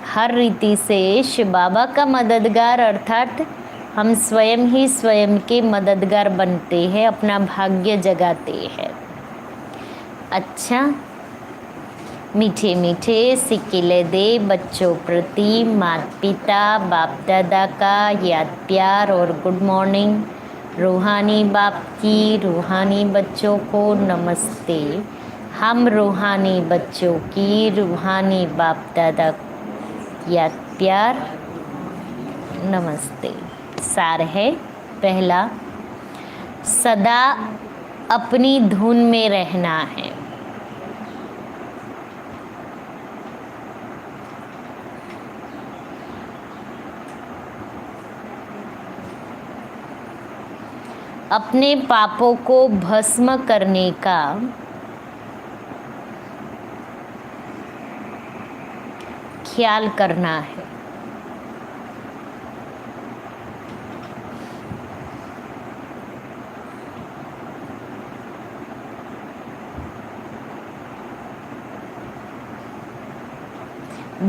हर रीति से शिव बाबा का मददगार अर्थात हम स्वयं ही स्वयं के मददगार बनते हैं, अपना भाग्य जगाते हैं। अच्छा, मीठे मीठे सिक्के दे बच्चों प्रति माता पिता बाप दादा का याद प्यार और गुड मॉर्निंग। रूहानी बाप की रूहानी बच्चों को नमस्ते। हम रूहानी बच्चों की रूहानी बाप दादा याद प्यार नमस्ते। सार है पहला, सदा अपनी धुन में रहना है। अपने पापों को भस्म करने का ख्याल करना है।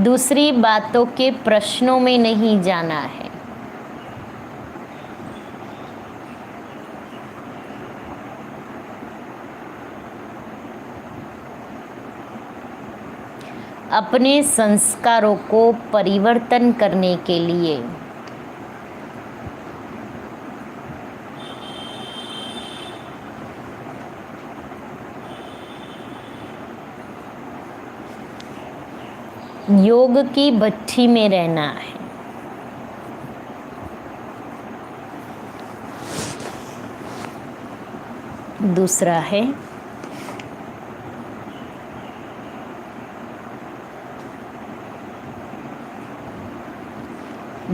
दूसरी बातों के प्रश्नों में नहीं जाना है। अपने संस्कारों को परिवर्तन करने के लिए योग की भट्ठी में रहना है। दूसरा है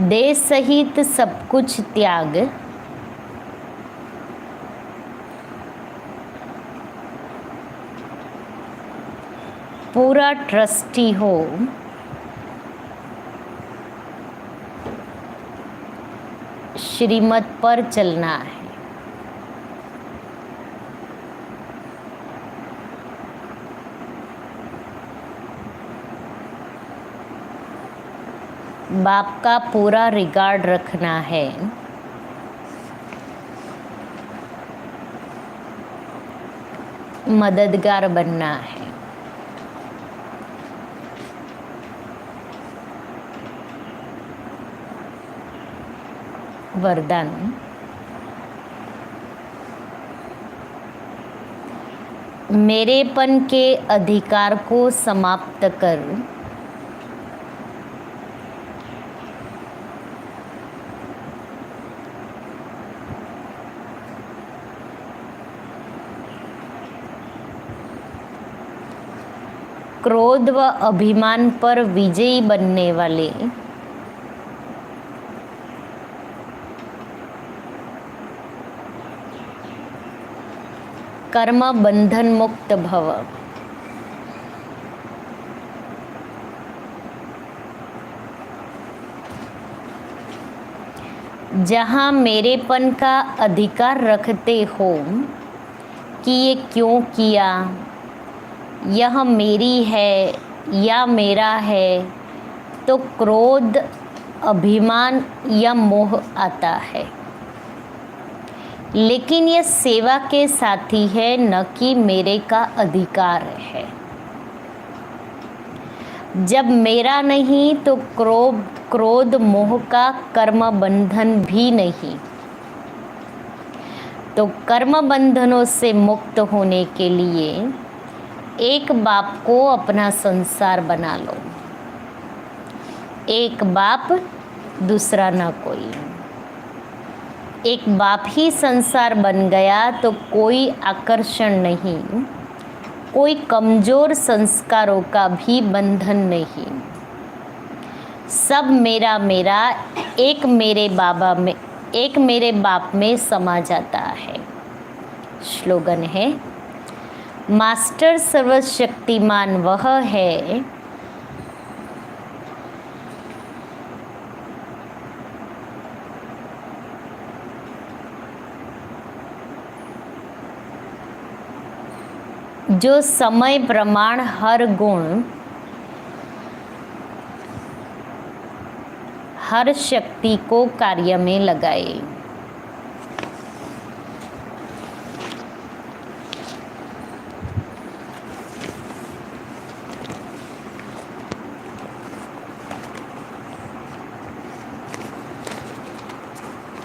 देह सहित सब कुछ त्याग, पूरा ट्रस्टी हो, श्रीमत पर चलना है। बाप का पूरा रिगार्ड रखना है। मददगार बनना है। वरदान मेरेपन के अधिकार को समाप्त कर क्रोध व अभिमान पर विजयी बनने वाले कर्म बंधन मुक्त भव। जहाँ मेरेपन का अधिकार रखते हो कि ये क्यों किया, यह मेरी है या मेरा है, तो क्रोध, अभिमान या मोह आता है। लेकिन यह सेवा के साथी है, न कि मेरे का अधिकार है। जब मेरा नहीं तो क्रोध मोह का कर्म बंधन भी नहीं। तो कर्म बंधनों से मुक्त होने के लिए एक बाप को अपना संसार बना लो। एक बाप, दूसरा ना कोई। एक बाप ही संसार बन गया तो कोई आकर्षण नहीं, कोई कमजोर संस्कारों का भी बंधन नहीं। सब मेरा मेरा एक मेरे बाप में समा जाता है। स्लोगन है, मास्टर सर्वशक्तिमान वह है जो समय प्रमाण हर गुण हर शक्ति को कार्य में लगाए।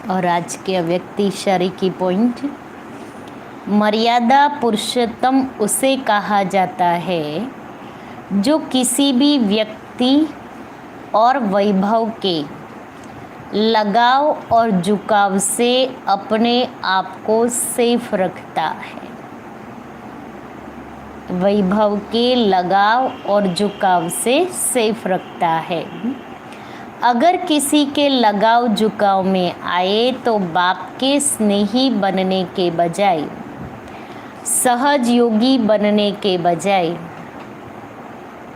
और आज के अव्यक्ति इशारे की पॉइंट, मर्यादा पुरुषोत्तम उसे कहा जाता है जो किसी भी व्यक्ति और वैभव के लगाव और झुकाव से अपने आप को सेफ रखता है। वैभव के लगाव और झुकाव से सेफ रखता है। अगर किसी के लगाव झुकाव में आए तो बाप के स्नेही बनने के बजाय, सहज योगी बनने के बजाय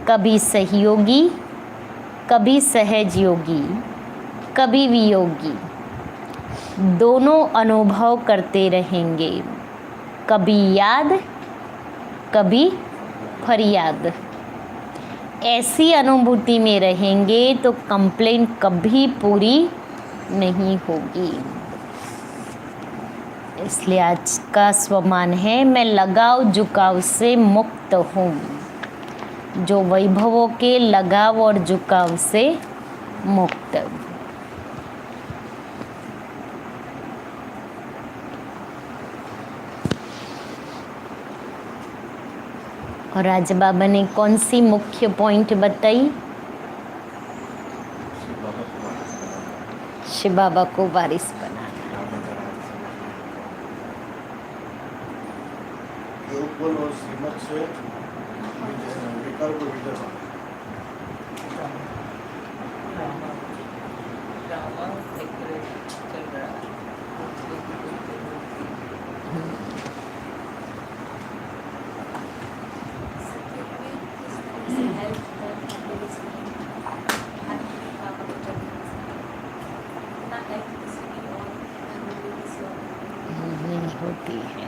कभी सहयोगी कभी सहज योगी, कभी वियोगी, दोनों अनुभव करते रहेंगे। कभी याद, कभी फरियाद। ऐसी अनुभूति में रहेंगे तो कंप्लेन कभी पूरी नहीं होगी। इसलिए आज का स्वमान है, मैं लगाव झुकाव से मुक्त हूँ। जो वैभवों के लगाव और झुकाव से मुक्त। और आज बाबा ने कौन सी मुख्य पॉइंट बताई? शिव बाबा को वारिस बनाना। और श्रीमत से विकार को विजय। होती है।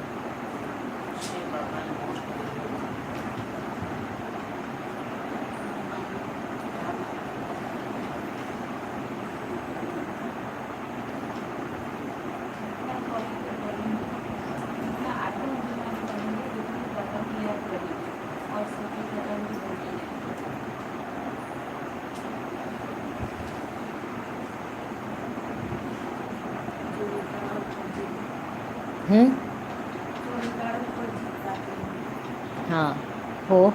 हाँ, हो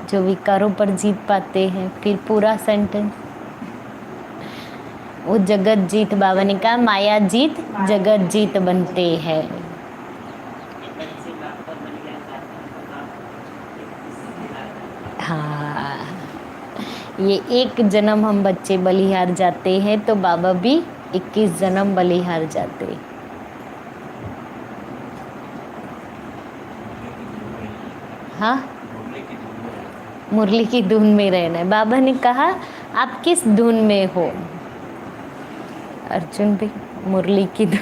जो विकारों पर जीत पाते हैं। फिर पूरा सेंटेंस, वो जगत जीत, बाबा ने कहा माया जीत जगत जीत बनते हैं। हाँ, ये एक जन्म हम बच्चे बलिहार जाते हैं तो बाबा भी 21 जन्म बलिहार जाते। हाँ, मुरली की धुन में रहना है। बाबा ने कहा आप किस धुन में हो? अर्जुन भी मुरली की धुन।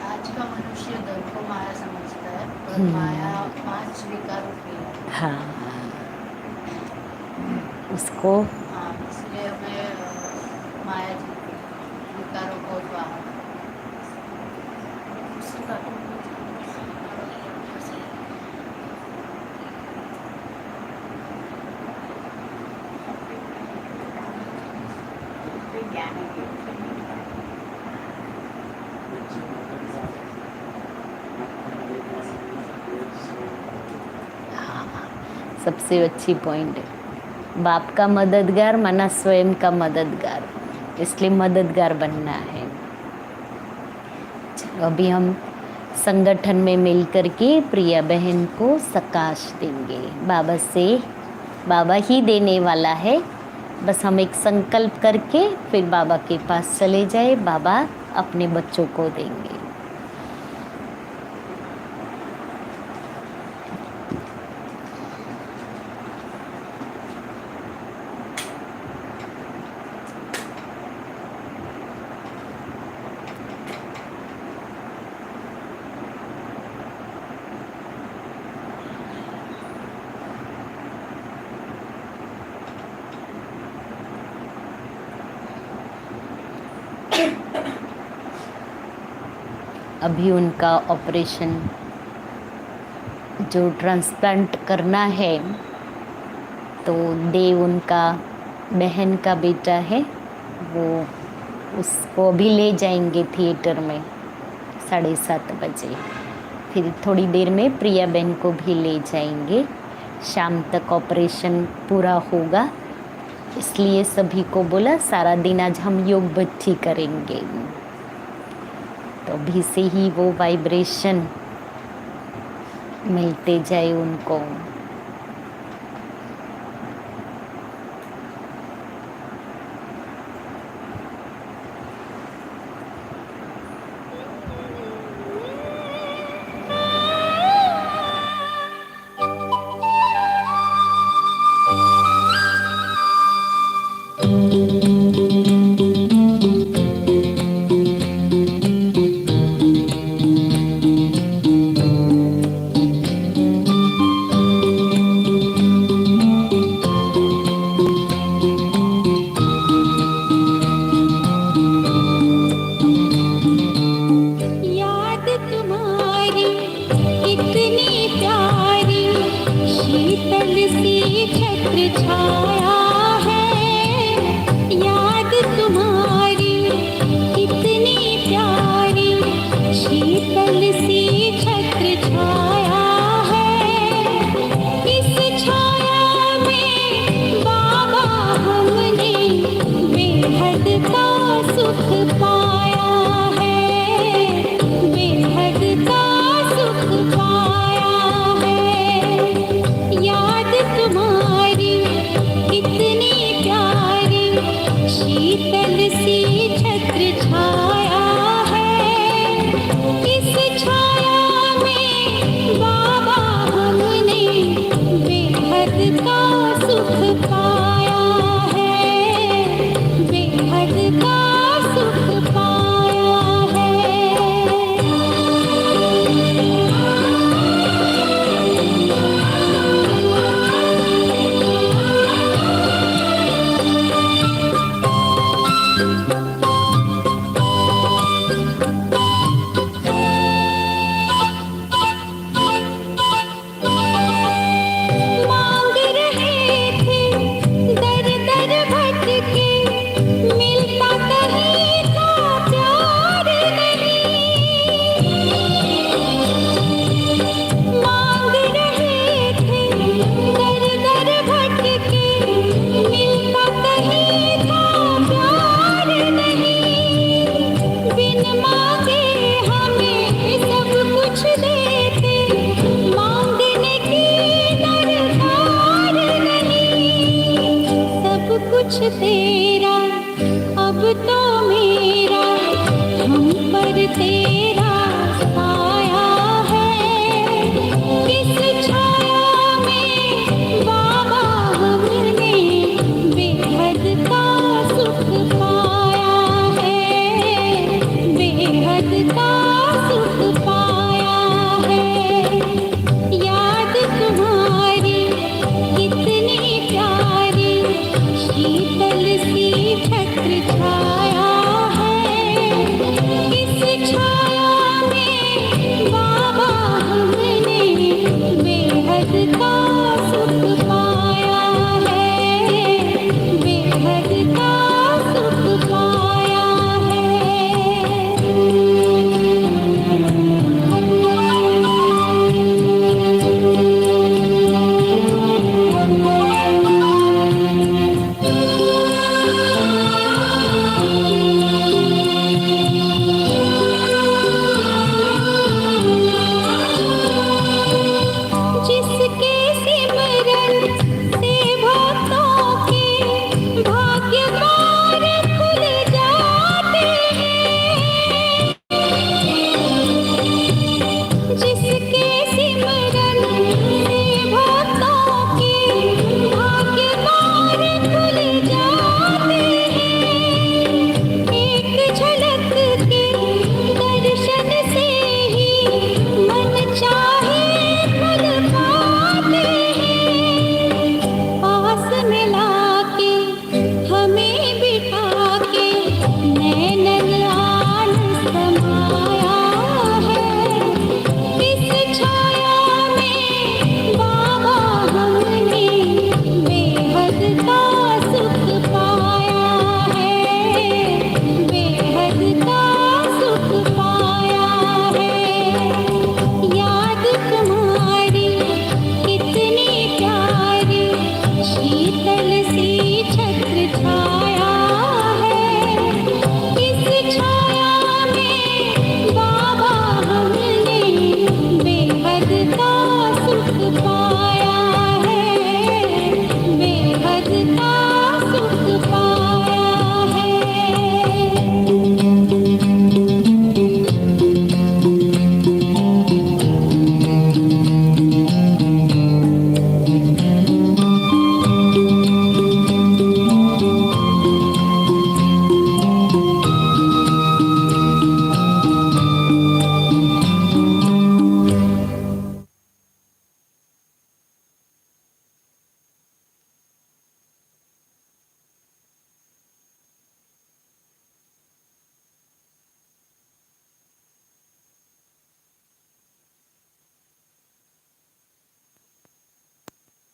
आज का मनुष्य धन को माया समझता है और माया 5 विकारों की है। हाँ, उसको हाँ, इसलिए हमें माया विकारों को बाहर सबसे अच्छी पॉइंट है। बाप का मददगार माना स्वयं का मददगार, इसलिए मददगार बनना है। चलो अभी हम संगठन में मिलकर के प्रिया बहन को सकाश देंगे। बाबा से, बाबा ही देने वाला है, बस हम एक संकल्प करके फिर बाबा के पास चले जाए। बाबा अपने बच्चों को देंगे। अभी उनका ऑपरेशन जो ट्रांसप्लांट करना है, तो देव उनका बहन का बेटा है, वो उसको अभी ले जाएंगे थिएटर में 7:30 बजे। फिर थोड़ी देर में प्रिया बहन को भी ले जाएंगे। शाम तक ऑपरेशन पूरा होगा, इसलिए सभी को बोला सारा दिन आज हम योग भक्ति करेंगे। तो अभी से ही वो वाइब्रेशन मिलते जाए उनको। छत्र छाया है याद तुम्हारी कितनी प्यारी शीतल सी छत्र छाया है इस छाया में बाबा हमने बेहद का सुख पाया है बेहद का सुख पाया है याद तुम्हारी कितनी प्यारी शीतल सी छत्र छाया है इस छाया में बाबा हमने बेहद का सुख पाया है बेहद का सुख पाया है मांग रहे थे दर दर भटके मिलता कहीं था प्यार नहीं मांग रहे थे दर दर भटके मिलता कहीं था प्यार नहीं बिन मांगे हमें सब कुछ देते मांगने की दरकार नहीं सब कुछ तेरा अब तो मेरा हम पर तेरा